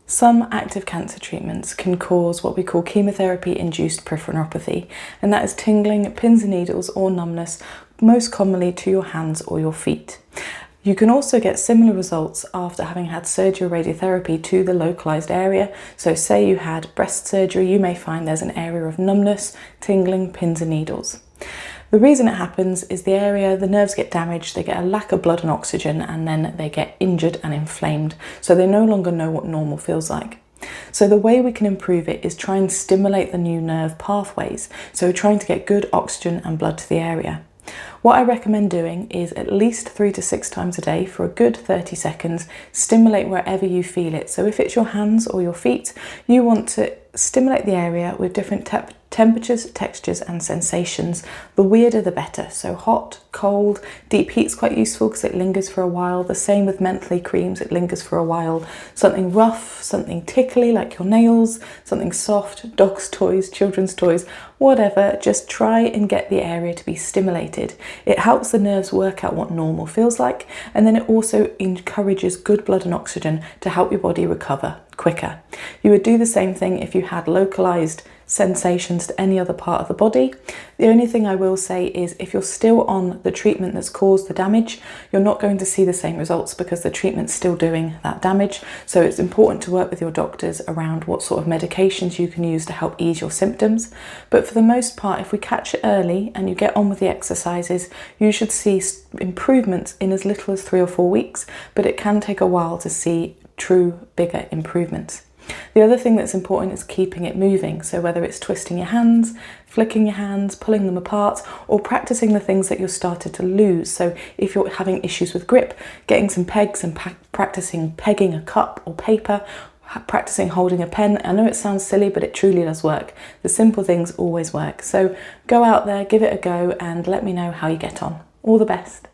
Some active cancer treatments can cause what we call chemotherapy-induced peripheral neuropathy, and that is tingling, pins and needles or numbness, most commonly to your hands or your feet. You can also get similar results after having had surgery or radiotherapy to the localized area. So say you had breast surgery, you may find there's an area of numbness, tingling, pins and needles. The reason it happens is the nerves get damaged, they get a lack of blood and oxygen, and then they get injured and inflamed. So they no longer know what normal feels like. So the way we can improve it is try and stimulate the new nerve pathways. So trying to get good oxygen and blood to the area. What I recommend doing is at least 3 to 6 times a day for a good 30 seconds, stimulate wherever you feel it. So if it's your hands or your feet, you want to stimulate the area with different temperatures, textures and sensations. The weirder the better. So hot, cold, deep heat's quite useful because it lingers for a while. The same with mentally creams, it lingers for a while. Something rough, something tickly like your nails, something soft, dogs' toys, children's toys, whatever. Just try and get the area to be stimulated. It helps the nerves work out what normal feels like, and then it also encourages good blood and oxygen to help your body recover quicker. You would do the same thing if you had localized sensations to any other part of the body. The only thing I will say is if you're still on the treatment that's caused the damage, you're not going to see the same results because the treatment's still doing that damage. So it's important to work with your doctors around what sort of medications you can use to help ease your symptoms. But for the most part, if we catch it early and you get on with the exercises, you should see improvements in as little as 3 or 4 weeks, but it can take a while to see true bigger improvements. The other thing that's important is keeping it moving. So whether it's twisting your hands, flicking your hands, pulling them apart, or practicing the things that you're started to lose. So if you're having issues with grip, getting some pegs and practicing pegging a cup or paper, practicing holding a pen. I know it sounds silly, but it truly does work. The simple things always work. So go out there, give it a go, and let me know how you get on. All the best.